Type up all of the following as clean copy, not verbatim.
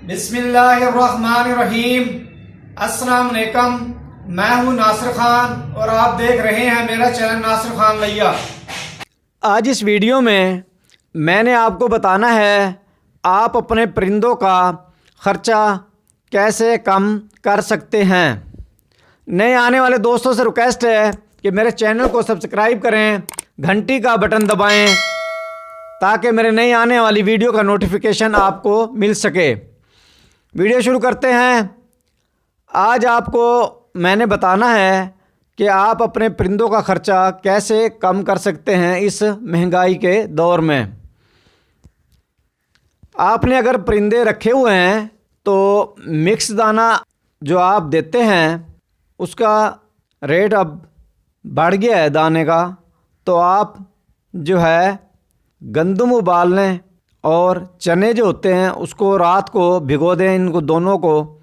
बिस्मिल्लाहिर्रहमानिर्रहीम। अस्सलाम वालेकुम। मैं हूं नासिर खान और आप देख रहे हैं मेरा चैनल नासिर खान लैया। आज इस वीडियो में मैंने आपको बताना है आप अपने परिंदों का ख़र्चा कैसे कम कर सकते हैं। नए आने वाले दोस्तों से रिक्वेस्ट है कि मेरे चैनल को सब्सक्राइब करें, घंटी का बटन दबाएं ताकि मेरे नई आने वाली वीडियो का नोटिफिकेशन आपको मिल सके। वीडियो शुरू करते हैं। आज आपको मैंने बताना है कि आप अपने परिंदों का ख़र्चा कैसे कम कर सकते हैं इस महंगाई के दौर में। आपने अगर परिंदे रखे हुए हैं तो मिक्स दाना जो आप देते हैं उसका रेट अब बढ़ गया है दाने का, तो आप जो है गंदम उबाल लें और चने जो होते हैं उसको रात को भिगो दें, इनको दोनों को,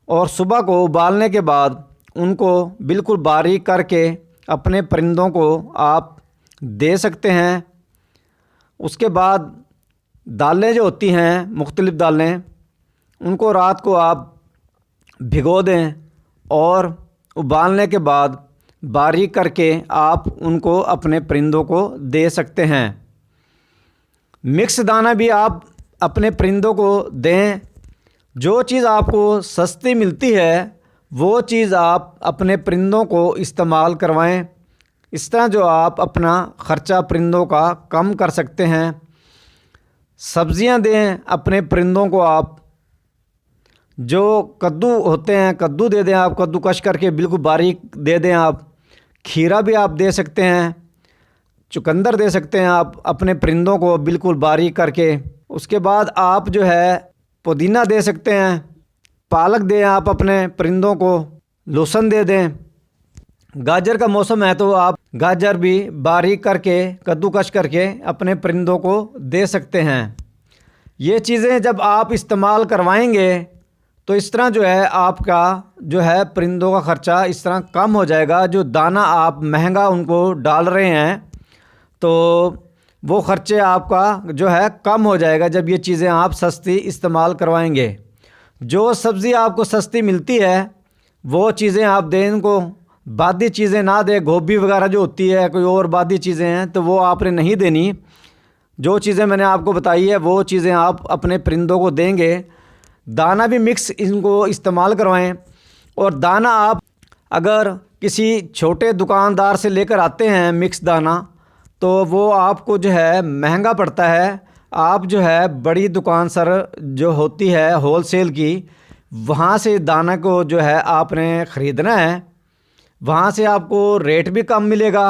और सुबह को उबालने के बाद उनको बिल्कुल बारीक करके अपने परिंदों को आप दे सकते हैं। उसके बाद दालें जो होती हैं मुख्तलिफ़ दालें, उनको रात को आप भिगो दें और उबालने के बाद बारीक करके आप उनको अपने परिंदों को दे सकते हैं। मिक्स दाना भी आप अपने परिंदों को दें। जो चीज़ आपको सस्ती मिलती है वो चीज़ आप अपने परिंदों को इस्तेमाल करवाएं। इस तरह जो आप अपना ख़र्चा परिंदों का कम कर सकते हैं। सब्ज़ियां दें अपने परिंदों को आप। जो कद्दू होते हैं कद्दू दे दें आप, कद्दूकश करके बिल्कुल बारीक दे दें आप। खीरा भी आप दे सकते हैं, चुकंदर दे सकते हैं आप अपने परिंदों को बिल्कुल बारीक करके। उसके बाद आप जो है पुदीना दे सकते हैं, पालक दें आप अपने परिंदों को, लहसुन दे दें। गाजर का मौसम है तो आप गाजर भी बारीक करके कद्दूकश करके अपने परिंदों को दे सकते हैं। ये चीज़ें जब आप इस्तेमाल करवाएंगे तो इस तरह जो है आपका जो है परिंदों का ख़र्चा इस तरह कम हो जाएगा। जो दाना आप महंगा उनको डाल रहे हैं तो वो ख़र्चे आपका जो है कम हो जाएगा जब ये चीज़ें आप सस्ती इस्तेमाल करवाएंगे। जो सब्ज़ी आपको सस्ती मिलती है वो चीज़ें आप दें इनको, बादी चीज़ें ना दें। गोभी वगैरह जो होती है, कोई और बादी चीज़ें हैं तो वो आपने नहीं देनी। जो चीज़ें मैंने आपको बताई है वो चीज़ें आप अपने परिंदों को देंगे। दाना भी मिक्स इनको इस्तेमाल करवाएं। और दाना आप अगर किसी छोटे दुकानदार से लेकर आते हैं मिक्स दाना तो वो आपको जो है महंगा पड़ता है। आप जो है बड़ी दुकान सर जो होती है होलसेल की, वहाँ से दाना को जो है आपने ख़रीदना है। वहाँ से आपको रेट भी कम मिलेगा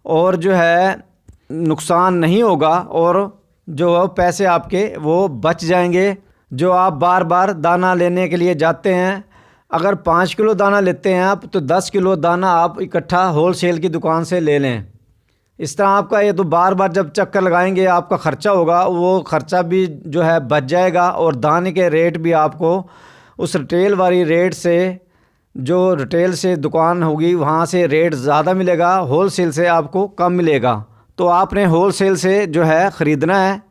और जो है नुकसान नहीं होगा और जो पैसे आपके वो बच जाएंगे। जो आप बार बार दाना लेने के लिए जाते हैं, अगर 5 किलो दाना लेते हैं आप तो 10 किलो दाना आप इकट्ठा होलसेल की दुकान से ले लें। इस तरह आपका ये तो बार बार जब चक्कर लगाएंगे आपका ख़र्चा होगा, वो ख़र्चा भी जो है बच जाएगा और दाने के रेट भी आपको उस रिटेल वाली रेट से, जो रिटेल से दुकान होगी वहाँ से रेट ज़्यादा मिलेगा, होलसेल से आपको कम मिलेगा। तो आपने होलसेल से जो है ख़रीदना है,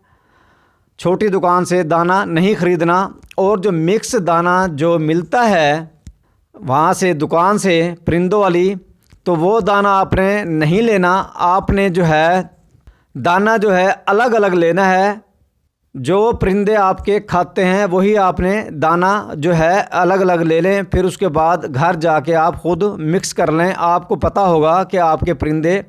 छोटी दुकान से दाना नहीं ख़रीदना। और जो मिक्स दाना जो मिलता है वहाँ से दुकान से परिंदों वाली, तो वो दाना आपने नहीं लेना। आपने जो है दाना जो है अलग अलग लेना है। जो परिंदे आपके खाते हैं वही आपने दाना जो है अलग अलग ले लें। फिर उसके बाद घर जाके आप ख़ुद मिक्स कर लें। आपको पता होगा कि आपके परिंदे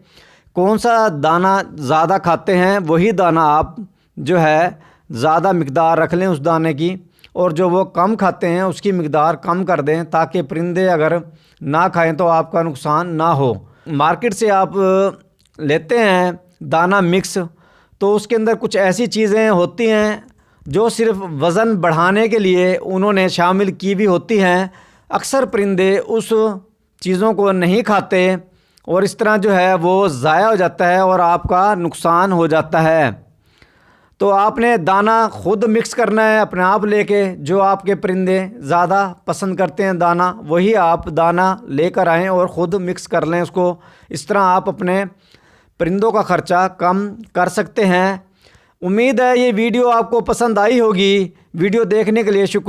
कौन सा दाना ज़्यादा खाते हैं, वही दाना आप जो है ज़्यादा मिक़दार रख लें उस दाने की, और जो वो कम खाते हैं उसकी मिक़दार कम कर दें ताकि परिंदे अगर ना खाएं तो आपका नुकसान ना हो। मार्केट से आप लेते हैं दाना मिक्स तो उसके अंदर कुछ ऐसी चीज़ें होती हैं जो सिर्फ़ वज़न बढ़ाने के लिए उन्होंने शामिल की भी होती हैं। अक्सर परिंदे उस चीज़ों को नहीं खाते और इस तरह जो है वो ज़ाया हो जाता है और आपका नुकसान हो जाता है। तो आपने दाना ख़ुद मिक्स करना है अपने आप लेके। जो आपके परिंदे ज़्यादा पसंद करते हैं दाना, वही आप दाना लेकर आएँ और ख़ुद मिक्स कर लें उसको। इस तरह आप अपने परिंदों का ख़र्चा कम कर सकते हैं। उम्मीद है ये वीडियो आपको पसंद आई होगी। वीडियो देखने के लिए शुक्रिया।